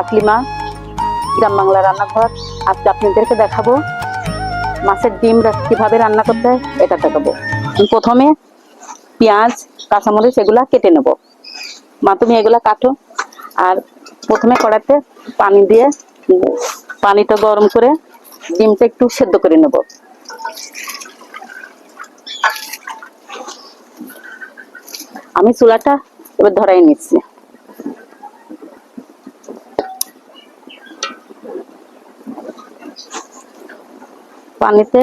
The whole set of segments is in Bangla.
আকলিমা গ্রাম বাংলা রান্নাঘর। আজকে আপনাদেরকে দেখাবো মাছের ডিম কিভাবে রান্না করতে হয়, এটা দেখাবো। প্রথমে পেঁয়াজ কাঁচামরিচ এগুলা কেটে নেব। মা তুমি এগুলা কাটো। আর প্রথমে কড়াইতে পানি দিয়ে পানিটা গরম করে ডিমটা একটু সেদ্ধ করে নেব। আমি চুলাটা এবার ধরাই নিচ্ছি। পানিতে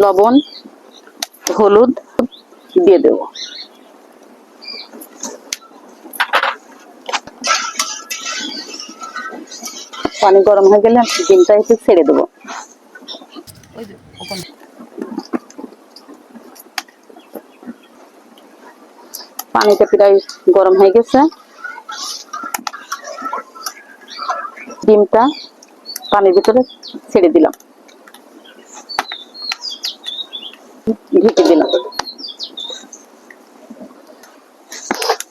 লবণ হলুদ দিয়ে দেব। পানি গরম হয়ে গেলে ডিমটা একটু ছেড়ে দেবো। পানিটা প্রায় গরম হয়ে গেছে। ডিমটা পানির ভিতরে ছেড়ে দিলাম, ঢেকে দিলাম।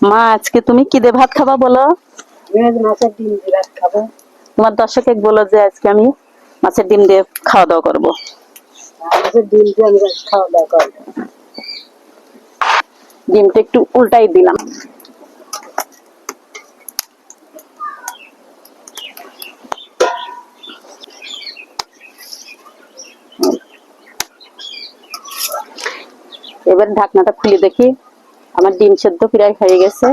মা আজকে তুমি কি দিয়ে ভাত খাবা বলো? মাছের ডিম দিয়ে ভাত খাবো। তোমার দর্শকে বলো যে আজকে আমি মাছের ডিম দিয়ে খাওয়া দাওয়া করবো। মাছের ডিম দিয়ে আমি খাওয়া দাওয়া করবো। ডিমটা একটু উল্টাই দিলাম। এবার ঢাকনাটা খুলে দেখি আমার ডিম সেদ্ধ প্রায় হয়ে গেছে।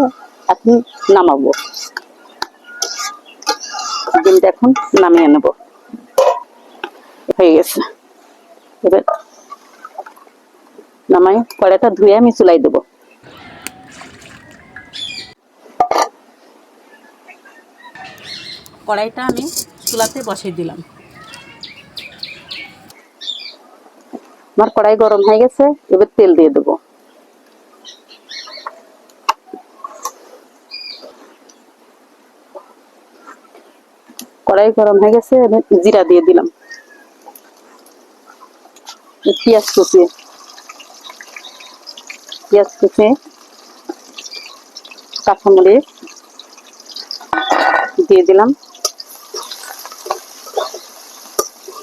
এখন নামাবো, ডিমটা এখন নামিয়ে নেব। হয়ে গেছে। এবার নামাই কড়াইটা ধুয়ে আমি চুলাই দেবো। কড়াইটা আমি চুলাতে বসিয়ে দিলাম। আমার কড়াই গরম হয়ে গেছে, এবার তেল দিয়ে দেবো। কড়াই গরম হয়ে গেছে, এবার জিরা দিয়ে দিলাম। পেঁয়াজ কুচি কাঁচামরিচ দিয়ে দিলাম।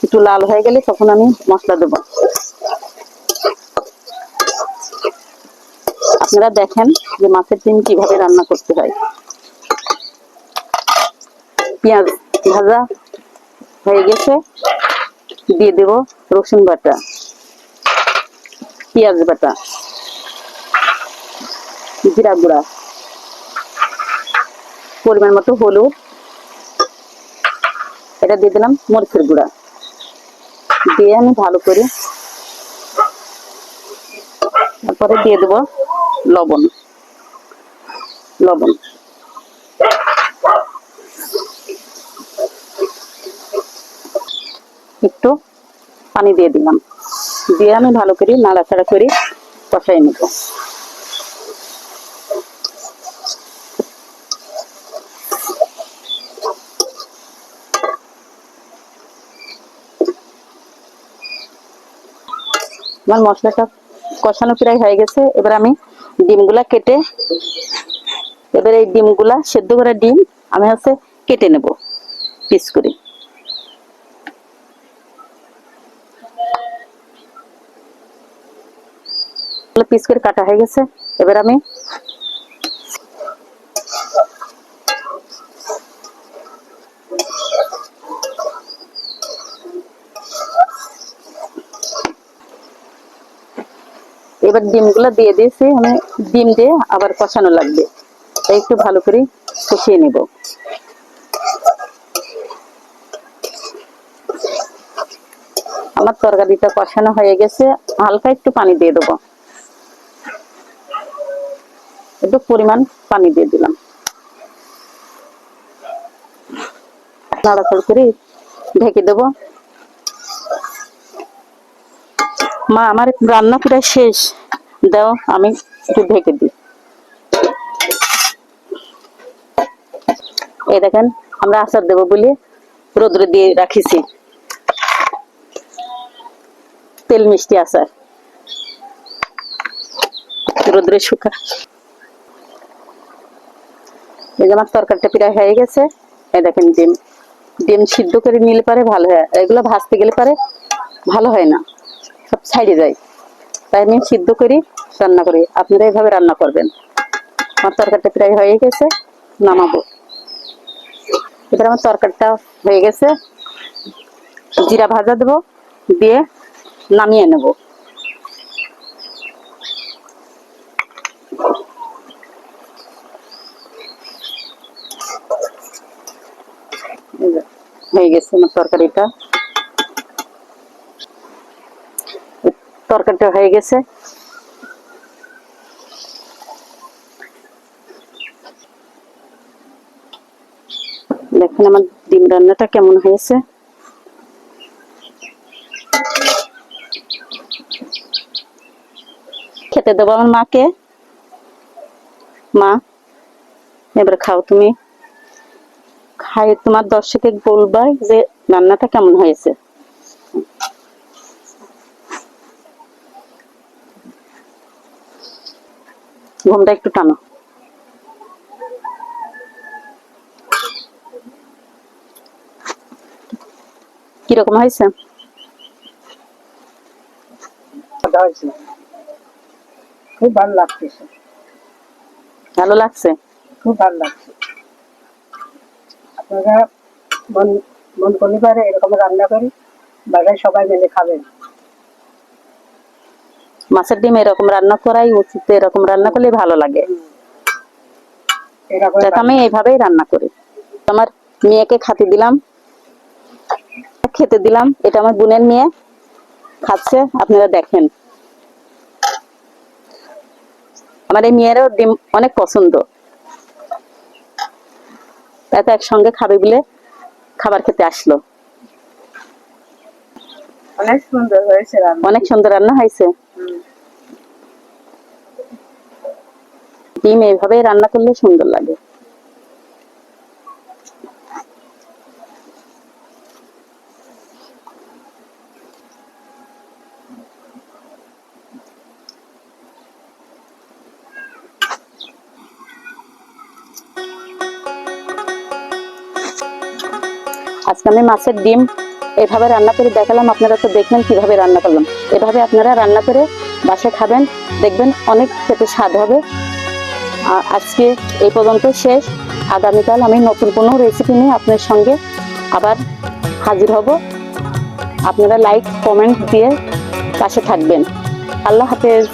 একটু লাল হয়ে গেলে তখন আমি মশলা দেবো। আপনারা দেখেন যে মাছের ডিম কিভাবে রান্না করতে হয়। পেঁয়াজ ভাজা হয়ে গেছে, দিয়ে দেব রসুন বাটা, পেঁয়াজ বাটা, জিরা গুঁড়া, পরিমাণ মতো হলুদ, এটা দিয়ে দিলাম মরিচের গুঁড়া, দিয়ে আমি ভালো করে তারপরে দিয়ে দেবো লবণ। একটু পানি দিয়ে দিলাম, দিয়ে আমি ভালো করে নাড়াচাড়া করে কষাই নেব। আমার মশলাটা কষানো প্রায় হয়ে গেছে। এবার আমি ডিমগুলা কেটে এবার এই ডিমগুলা সেদ্ধ করা ডিম আমি কেটে নেব পিস করে। পিস করে কাটা হয়ে গেছে। এবার আমি এবার ডিমগুলো দিয়ে দিয়েছি। আমি ডিম দিয়ে আবার কষানো লাগবে, তাই একটু ভালো করে কষিয়ে নেব। আমার তরকারিটা কষানো হয়ে গেছে, হালকা একটু পানি দিয়ে দেবো। একটু পরিমাণ পানি দিয়ে দিলাম, নাড়াচাড়া করে ঢেকে দেবো। মা আমার রান্না প্রায় শেষ, দাও আমি একটু ঢেকে দিই। এই দেখেন আমরা আচার দেবো বলে রোদ্রে দিয়ে রাখিছি, তেল মিষ্টি আচার রোদ্রে শুকা। এই যে আমার তরকারিটা প্রায় হয়ে গেছে, এই দেখেন ডিম, ডিম সিদ্ধ করে নিলে পারে ভালো হয়, এগুলো ভাজতে গেলে পারে ভালো হয় না, সব ছাইড়ে যায়। তাই আমি সিদ্ধ করি, রান্না করি। আপনারা এইভাবে রান্না করবেন। আমার তরকারিটা প্রায় হয়ে গেছে, নামাবো। এবার আমার তরকারিটা হয়ে গেছে, জিরা ভাজা দেবো, দিয়ে নামিয়ে নেব। হয়ে গেছে আমার তরকারিটা, তরকারিটা হয়ে গেছে। দেখেন আমার ডিম রান্নাটা কেমন হয়েছে। খেতে দেবো আমার মাকে। মা, এবার খাও তুমি, খাই তোমার দর্শকে বলবা যে রান্নাটা কেমন হয়েছে। ঘুমটা একটু টানো। কিরকম হয়েছে? খুব ভালো লাগতেছে, ভালো লাগছে? খুব ভালো লাগছে। আপনারা মন মন করলে পারে এরকম রান্না করি, বাসায় সবাই মিলে খাবেন। মাছের ডিম এরকম রান্না করাই উচিত, এরকম রান্না করলে ভালো লাগে। এরকম আমি এইভাবেই রান্না করি। আমার মেয়েকে খেতে দিলাম, এটা আমার বোনের মেয়ে খাচ্ছে, আপনারা দেখেন। আমার এই মেয়েরও ডিম অনেক পছন্দ, তাই তো একসঙ্গে খাবে বলে খাবার খেতে আসলো। অনেক সুন্দর হয়েছে রান্না। অনেক সুন্দর রান্না হয়েছে। ডিম এইভাবে রান্না করলে সুন্দর লাগে। আজকে আমি মাছের ডিম এভাবে রান্না করে দেখালাম, আপনারা তো দেখলেন কিভাবে রান্না করলাম। এভাবে আপনারা রান্না করে বাসায় খাবেন, দেখবেন অনেক খেতে স্বাদ হবে। আজকে এই পর্যন্ত শেষ। আগামীকাল আমি নতুন কোনো রেসিপি নিয়ে আপনার সঙ্গে আবার হাজির হব। আপনারা লাইক কমেন্ট দিয়ে পাশে থাকবেন। আল্লাহ হাফেজ।